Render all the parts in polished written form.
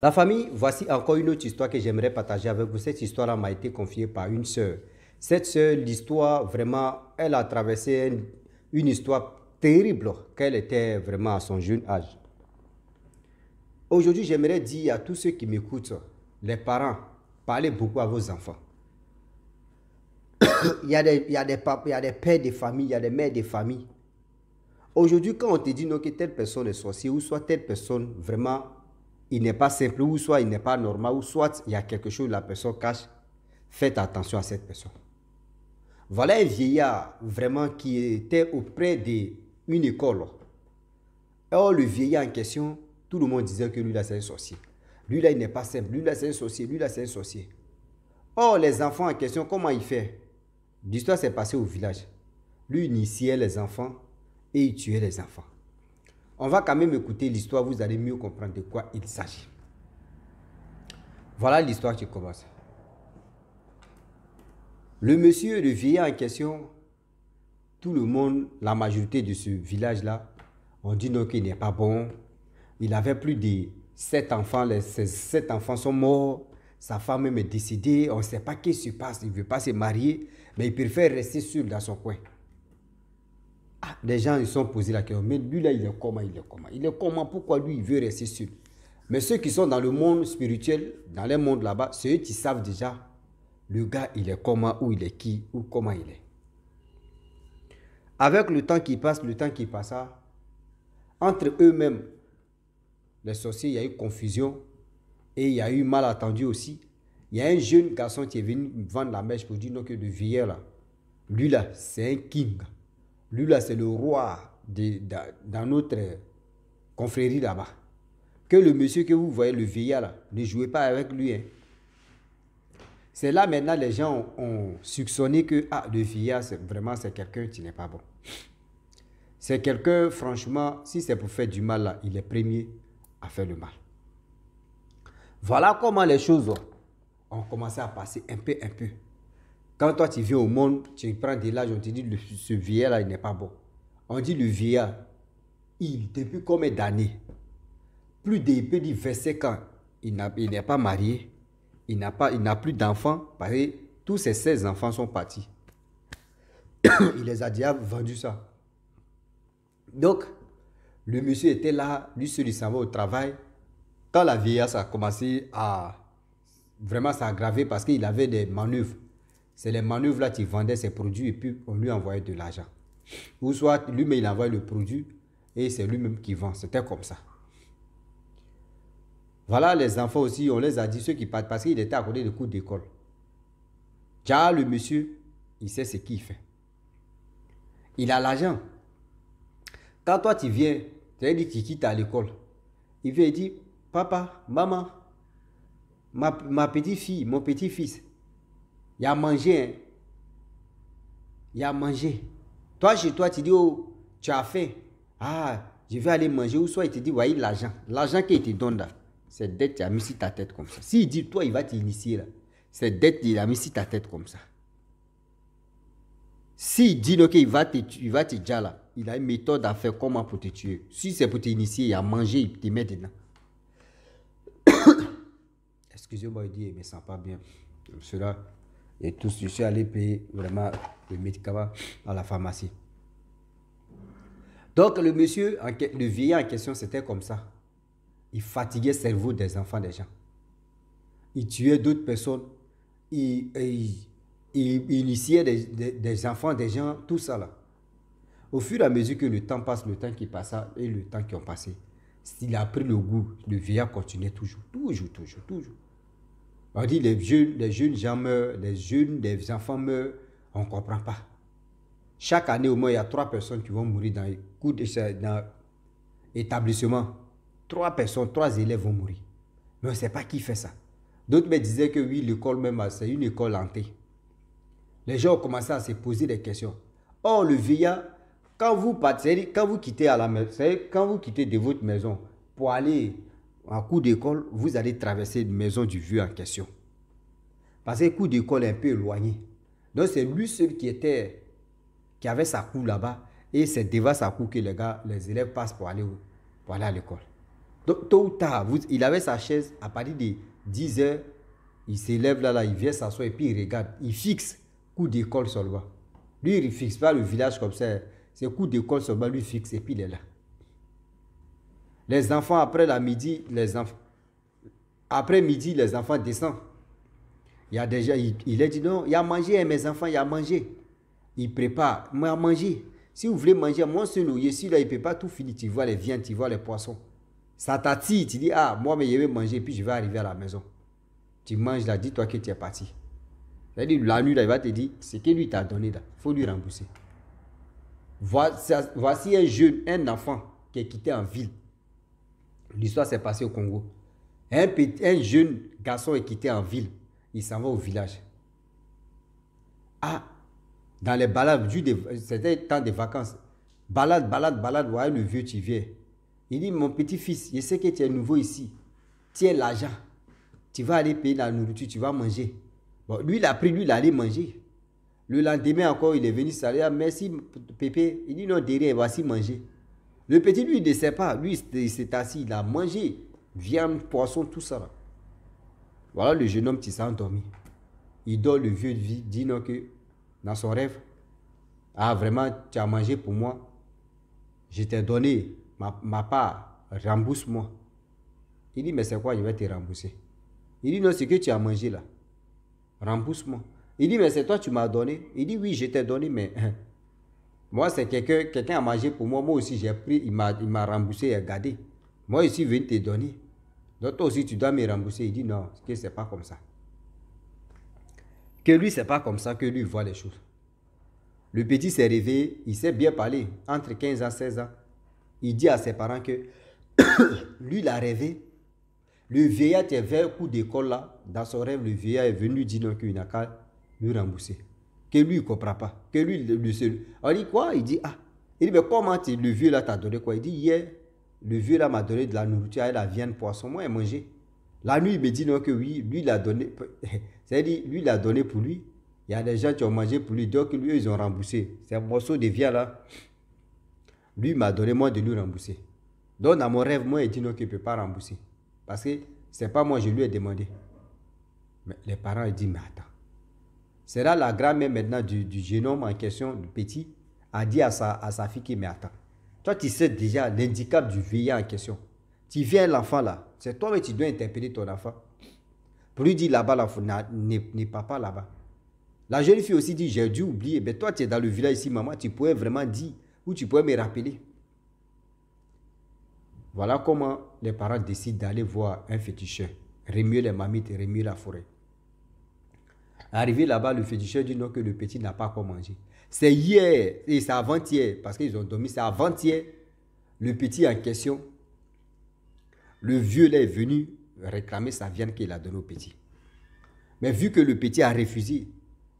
La famille, voici encore une autre histoire que j'aimerais partager avec vous. Cette histoire-là m'a été confiée par une sœur. Cette sœur, l'histoire, vraiment, elle a traversé une histoire terrible qu'elle était vraiment à son jeune âge. Aujourd'hui, j'aimerais dire à tous ceux qui m'écoutent, les parents, parlez beaucoup à vos enfants. Il y a des pères de famille, il y a des mères de famille. Aujourd'hui, quand on te dit non, que telle personne est sorcière, ou soit telle personne, vraiment, il n'est pas simple, ou soit il n'est pas normal, ou soit il y a quelque chose que la personne cache, faites attention à cette personne. Voilà un vieillard vraiment qui était auprès d'une école. Or, le vieillard en question, tout le monde disait que lui là c'est un sorcier. Lui là il n'est pas simple, lui là c'est un sorcier, lui là c'est un sorcier. Or, les enfants en question, comment il fait? L'histoire s'est passée au village. Lui initiait les enfants et il tuait les enfants. On va quand même écouter l'histoire, vous allez mieux comprendre de quoi il s'agit. Voilà l'histoire qui commence. Le monsieur, le vieillard en question, tout le monde, la majorité de ce village-là, on dit non qu'il n'est pas bon. Il avait plus de 7 enfants, ces 7 enfants sont morts, sa femme même est décédée, on ne sait pas ce qui se passe, il ne veut pas se marier, mais il préfère rester seul dans son coin. Ah, les gens ils se sont posé la question, mais lui là il est comment, il est comment? Il est comment, pourquoi lui il veut rester seul? Mais ceux qui sont dans le monde spirituel, dans les mondes là-bas, c'est eux qui savent déjà le gars il est comment, où il est qui, ou comment il est. Avec le temps qui passe, entre eux-mêmes, les sorciers, il y a eu confusion et il y a eu malentendu aussi. Il y a un jeune garçon qui est venu vendre la mèche pour dire non, que le vieillard là, lui là, c'est un king. Lui là, c'est le roi dans notre confrérie là-bas. Que le monsieur que vous voyez, le vieillard là, ne jouez pas avec lui. Hein. C'est là maintenant les gens ont soupçonné que le vieillard, c'est quelqu'un qui n'est pas bon. C'est quelqu'un, franchement, si c'est pour faire du mal là, il est premier à faire le mal. Voilà comment les choses ont commencé à passer un peu. Quand toi tu viens au monde, tu prends de l'âge, on te dit ce vieillard là, il n'est pas bon. On dit le vieillard, depuis combien d'années, plus de 25 ans, il n'est pas marié, il n'a plus d'enfants, parce que tous ses 16 enfants sont partis. Il les a déjà vendus ça. Donc, le monsieur était là, lui seul il s'en va au travail. Quand la vieillesse a commencé à vraiment s'aggraver parce qu'il avait des manœuvres. C'est les manœuvres là qui vendaient ses produits et puis on lui envoyait de l'argent. Ou soit lui-même il envoie le produit et c'est lui-même qui vend. C'était comme ça. Voilà les enfants aussi, on les a dit, ceux qui partent parce qu'il était à côté de cours d'école. Déjà le monsieur, il sait ce qu'il fait. Il a l'argent. Quand toi tu viens, tu as dit tu quittes à l'école. Il vient et dit, papa, maman, ma petite fille, mon petit-fils, il a mangé. Hein. Il a mangé. Toi, chez toi, tu dis, oh, tu as faim. Ah, je vais aller manger. Ou soit il te dit, voyez l'argent. L'argent qu'il te donne là, c'est dette qu'il a mis sur ta tête comme ça. S'il dit, toi, il va t'initier là, c'est dette qu'il a mis sur ta tête comme ça. S'il dit, ok, il va te dire là, il a une méthode à faire comment pour te tuer. Si c'est pour t'initier, il a mangé, il te met dedans. Excusez-moi, il dit, il ne me sent pas bien. Cela, et tout, je suis allé payer vraiment les médicaments à la pharmacie. Donc, le monsieur, le vieillard en question, c'était comme ça. Il fatiguait le cerveau des enfants des gens. Il tuait d'autres personnes. Il initiait des enfants des gens, tout ça là. Au fur et à mesure que le temps passe, le temps qui passa et le temps qui ont passé, il a pris le goût. Le vieillard continuait toujours. On dit les jeunes gens meurent, les enfants meurent, on ne comprend pas. Chaque année, au moins, il y a 3 personnes qui vont mourir dans l'établissement. 3 personnes, 3 élèves vont mourir. Mais on ne sait pas qui fait ça. D'autres me disaient que oui, l'école même, c'est une école hantée. Les gens ont commencé à se poser des questions. Or, le vieillard, quand vous quittez de votre maison pour aller en cours d'école, vous allez traverser une maison du vieux en question. Parce que le cours d'école est un peu éloigné. Donc, c'est lui seul qui avait sa cour là-bas. Et c'est devant sa cour que les élèves passent pour aller à l'école. Donc, tôt ou tard, il avait sa chaise, à partir de 10 heures, il s'élève là, il vient s'asseoir et puis il regarde. Il fixe coup d'école seulement. Lui, il ne fixe pas le village comme ça. C'est coup d'école seulement, lui fixe et puis il est là. Les enfants, après la midi, après midi, les enfants descendent. Il y a déjà, il a dit non, il y a mangé, mes enfants, il y a mangé. Il prépare, moi, à manger. Si vous voulez manger, moi, ici, là, il ne peut pas tout finir. Tu vois les viandes, tu vois les poissons. Ça t'attire, tu dis, ah, moi, mais je vais manger, puis je vais arriver à la maison. Tu manges là, dis-toi que tu es parti. C'est-à-dire, la nuit, là, il va te dire, ce que lui t'a donné, là, il faut lui rembourser. Voici un jeune, un enfant qui est quitté en ville. L'histoire s'est passée au Congo. Un jeune garçon est quitté en ville. Il s'en va au village. Ah, dans les balades, c'était le temps des vacances. Balade, ouais, le vieux, tu viens. Il dit, mon petit-fils, je sais que tu es nouveau ici. Tiens l'argent. Tu vas aller payer la nourriture, tu vas manger. Bon, lui, il a pris, lui, il allait manger. Le lendemain encore, il est venu saluer. Ah, merci, Pépé. Il dit, non, derrière, voici manger. Le petit, lui, il ne sait pas. Lui, il s'est assis, il a mangé. Viande, poisson, tout ça. Là. Voilà, le jeune homme qui s'est endormi. Il dort, le vieux dit non que dans son rêve, ah vraiment, tu as mangé pour moi. Je t'ai donné ma part, rembourse-moi. Il dit, mais c'est quoi, je vais te rembourser. Il dit, non, c'est que tu as mangé là. Rembourse-moi. Il dit, mais c'est toi, tu m'as donné. Il dit, oui, je t'ai donné, mais moi, c'est quelqu'un a mangé pour moi. Moi aussi, j'ai pris, il m'a remboursé et gardé. Moi, ici, je viens te donner. Donc, toi aussi, tu dois me rembourser. Il dit, non, que c'est pas comme ça. Que lui, c'est pas comme ça que lui voit les choses. Le petit s'est réveillé, il sait bien parler, entre 15 ans et 16 ans. Il dit à ses parents que lui, il a rêvé. Le vieillard qui avait un coup d'école là, dans son rêve, le vieillard est venu dire qu'il n'a qu'à lui rembourser. Que lui, il ne comprend pas. Que lui, le seul. On dit quoi? Il dit, ah. Il dit, mais comment le vieux là t'a donné quoi? Il dit, hier, le vieux là m'a donné de la nourriture, la viande, poisson, moi, j'ai mangé. La nuit, il me dit non que oui, lui, il a donné. C'est-à-dire, lui, il a donné pour lui. Il y a des gens qui ont mangé pour lui, donc lui, ils ont remboursé. C'est un morceau de viande là. Lui, il m'a donné, moi, de lui rembourser. Donc, dans mon rêve, moi, il dit non qu'il ne peut pas rembourser. Parce que ce n'est pas moi, je lui ai demandé. Mais les parents, ils disent, mais attends. C'est là la grand-mère maintenant du jeune homme en question, du petit, a dit à sa fille, mais attends. Toi, tu sais déjà l'handicap du vieillard en question. Tu viens l'enfant là, c'est toi qui dois interpeller ton enfant. Pour lui dire là-bas, n'est pas là-bas. La jeune fille aussi dit, j'ai dû oublier. Mais toi, tu es dans le village ici, maman, tu pourrais vraiment dire, ou tu pourrais me rappeler. Voilà comment les parents décident d'aller voir un féticheur, remuer les mamites et remuer la forêt. Arrivé là-bas, le féticheur dit non que le petit n'a pas quoi manger. C'est hier, et c'est avant-hier, parce qu'ils ont dormi, c'est avant-hier, le petit en question, le vieux là est venu réclamer sa viande qu'il a donnée au petit. Mais vu que le petit a refusé,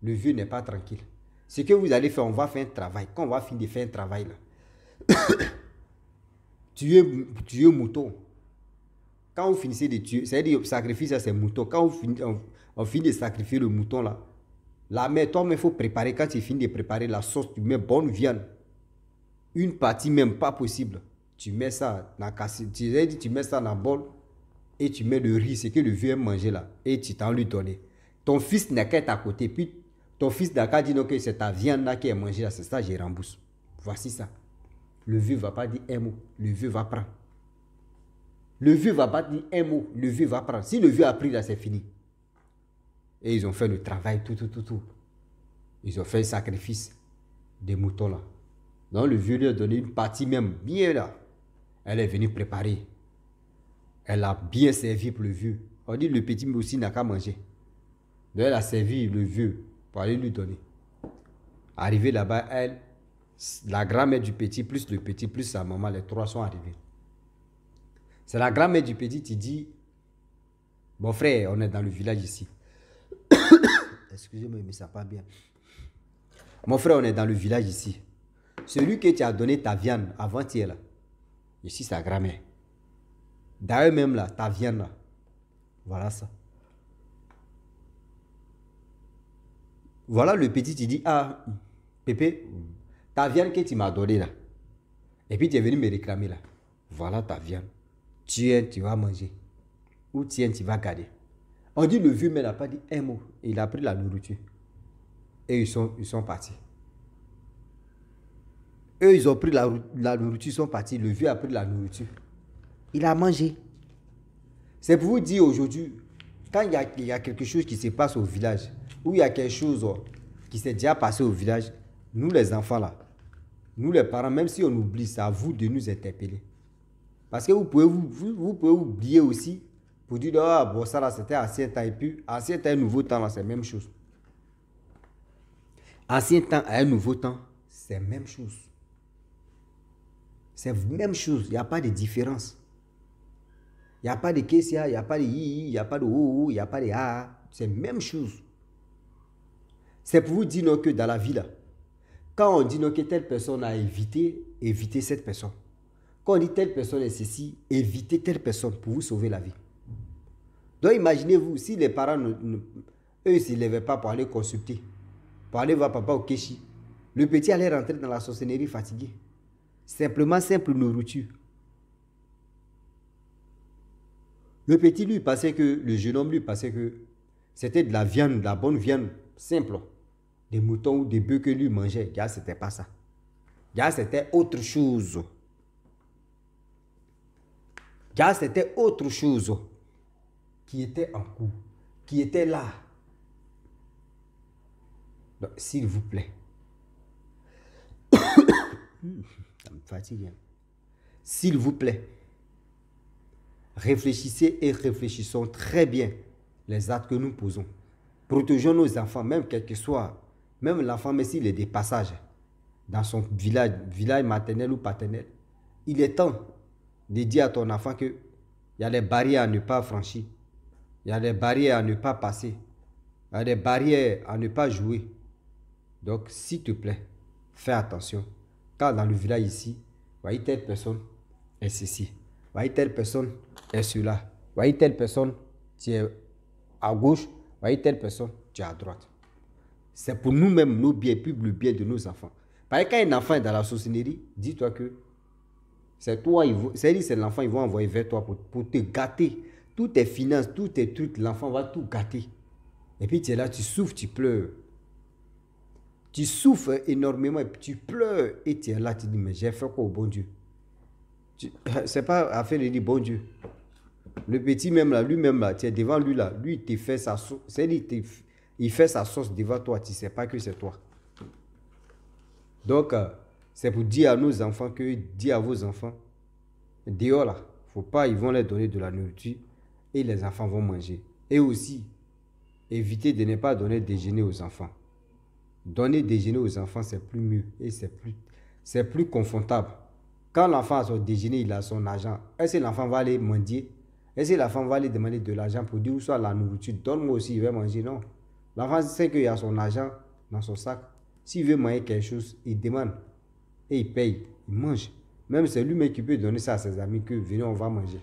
le vieux n'est pas tranquille. Ce que vous allez faire, on va faire un travail. Quand on va finir de faire un travail là, tuer un mouton. Quand vous finissez de tuer, c'est-à-dire sacrifier ça, c'est mouton. Quand on finit de sacrifier le mouton là, la mère, toi, il faut préparer. Quand tu finis de préparer la sauce, tu mets bonne viande. Une partie même, pas possible. Tu mets ça dans tu mets ça dans le bol et tu mets le riz, c'est que le vieux aime manger là, et tu t'en lui donnes. Ton fils n'a qu'à être à côté, puis ton fils n'a qu'à dire non, que c'est ta viande là qui est mangée là, c'est ça, je rembourse. Voici ça. Le vieux ne va pas dire un mot, le vieux va prendre. Le vieux ne va pas dire un mot, le vieux va prendre. Si le vieux a pris là, c'est fini. Et ils ont fait le travail, tout. Ils ont fait le sacrifice des moutons là. Donc le vieux lui a donné une partie même, bien là. Elle est venue préparer. Elle a bien servi pour le vieux. On dit le petit aussi n'a qu'à manger. Donc elle a servi le vieux pour aller lui donner. Arrivé là-bas, elle, la grand-mère du petit, plus le petit, plus sa maman, les trois sont arrivés. C'est la grand-mère du petit qui dit, mon frère, on est dans le village ici. Excusez-moi, mais ça va pas bien. Mon frère, on est dans le village ici. Celui que tu as donné ta viande avant-hier là, je suis sa grand-mère. D'ailleurs même là, ta viande là. Voilà ça. Voilà le petit qui dit, ah, Pépé, ta viande que tu m'as donnée là. Et puis tu es venu me réclamer là. Voilà ta viande. tiens, tu vas manger. Ou tiens, tu vas garder. On dit le vieux mais n'a pas dit un mot. Il a pris la nourriture. Et ils sont partis. Eux, ils ont pris la nourriture, ils sont partis. Le vieux a pris la nourriture. Il a mangé. C'est pour vous dire aujourd'hui, quand il y a quelque chose qui se passe au village, ou il y a quelque chose qui s'est déjà passé au village, nous les enfants là, nous les parents, même si on oublie, c'est à vous de nous interpeller. Parce que vous pouvez oublier aussi pour dire, ah bon, ça là c'était ancien temps, et puis ancien temps et nouveau temps là, c'est la même chose. Ancien temps et un nouveau temps, c'est la même chose. C'est la même chose, il n'y a pas de différence. Il n'y a pas de Kessia, il n'y a pas de i, il n'y a pas de ou, il n'y a pas de a. C'est la même chose. C'est pour vous dire non, que dans la vie là, quand on dit non, que telle personne a évité, évitez cette personne. Quand on dit telle personne est ceci, évitez telle personne pour vous sauver la vie. Donc imaginez-vous, si les parents, eux, ils ne se levaient pas pour aller consulter, pour aller voir papa au Keshi, le petit allait rentrer dans la sorcellerie fatigué. Simplement simple nourriture. Le petit lui pensait que, le jeune homme lui pensait que c'était de la viande, de la bonne viande simple. Des moutons ou des bœufs que lui mangeait. Gars, c'était pas ça. Gars, c'était autre chose. Gars, c'était autre chose qui était en cours, qui était là. Donc, s'il vous plaît. Ça me fatigue. Hein. S'il vous plaît. Réfléchissez et réfléchissons très bien les actes que nous posons. Protégeons nos enfants, même quel que soit, même l'enfant, mais s'il est des passages dans son village maternel ou paternel, il est temps de dire à ton enfant qu'il y a des barrières à ne pas franchir, il y a des barrières à ne pas passer, il y a des barrières à ne pas jouer. Donc, s'il te plaît, fais attention. Car dans le village ici, voyez telle personne est ceci, voyez telle personne est cela, voyez telle personne, tu es à gauche, voyez telle personne, tu es à droite. C'est pour nous-mêmes, nos biens, puis le bien de nos enfants. Parce que quand un enfant est dans la sorcellerie, dis-toi que c'est toi, c'est l'enfant, ils vont envoyer vers toi pour te gâter. Toutes tes finances, tous tes trucs, l'enfant va tout gâter. Et puis tu es là, tu souffres, tu pleures. Tu souffres énormément et puis tu pleures. Et tu es là, tu dis, mais j'ai fait quoi au bon Dieu? C'est pas affaire de dire bon Dieu. Le petit même là, lui-même là, tu es devant lui là, lui il te fait sa sauce. Il fait sa sauce devant toi, tu ne sais pas que c'est toi. Donc, c'est pour dire à nos enfants que, dire à vos enfants, dehors là, faut pas, ils vont leur donner de la nourriture et les enfants vont manger. Et aussi, évitez de ne pas donner déjeuner aux enfants. Donner déjeuner aux enfants, c'est plus mieux et c'est plus confortable. Quand l'enfant a son déjeuner, il a son argent. Est-ce que l'enfant va aller mendier? Est-ce que l'enfant va aller demander de l'argent pour dire où soit la nourriture? Donne-moi aussi, il va manger. Non. L'enfant sait qu'il y a son argent dans son sac. S'il veut manger quelque chose, il demande. Et il paye. Il mange. Même c'est lui-même qui peut donner ça à ses amis que venez, on va manger.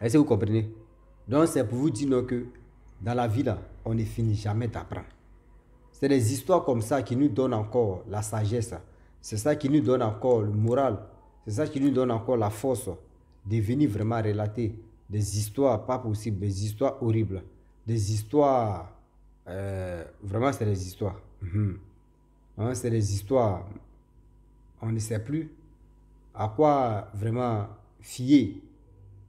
Est-ce que vous comprenez? Donc c'est pour vous dire non, que dans la vie là, on ne finit jamais d'apprendre. C'est des histoires comme ça qui nous donnent encore la sagesse. C'est ça qui nous donne encore le moral. C'est ça qui nous donne encore la force de venir vraiment relater des histoires pas possibles, des histoires horribles, des histoires... vraiment, c'est des histoires. Hein, c'est des histoires. On ne sait plus à quoi vraiment fier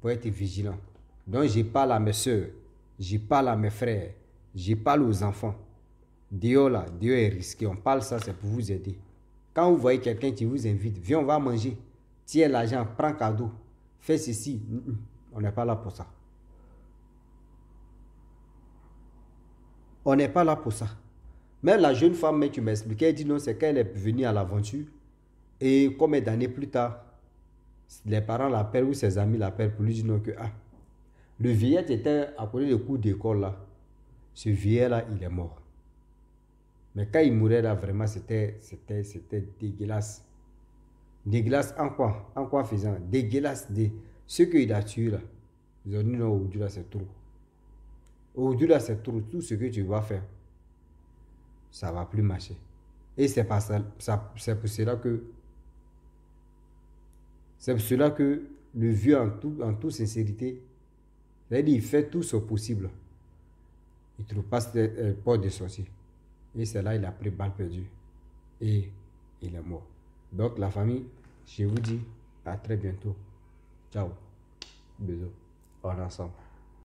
pour être vigilant. Donc, je parle à mes soeurs, je parle à mes frères, je parle aux enfants. Dehors là, dehors est risqué. On parle ça, c'est pour vous aider. Quand vous voyez quelqu'un qui vous invite, viens, on va manger. Tiens l'argent, prends cadeau, fais ceci. On n'est pas là pour ça. On n'est pas là pour ça. Même la jeune femme qui m'expliquait, elle dit non, c'est qu'elle est venue à l'aventure. Et combien d'années plus tard, les parents l'appellent ou ses amis l'appellent pour lui dire non que le vieillard était à côté de cours d'école là. Ce vieillard là, il est mort. Mais quand il mourait là, vraiment, c'était dégueulasse. Dégueulasse en quoi? En quoi faisant? Dégueulasse de ce qu'il a tué là. Ils ont dit non, aujourd'hui là, c'est trop. Aujourd'hui là, c'est trop. Tout ce que tu vas faire, ça ne va plus marcher. Et c'est pour cela que le vieux en toute sincérité, c'est-à-dire il fait tout ce possible. Il ne trouve pas cette porte de sortie. Et c'est là il a pris balle perdue. Et il est mort. Donc la famille, je vous dis à très bientôt. Ciao. Bisous. On est ensemble.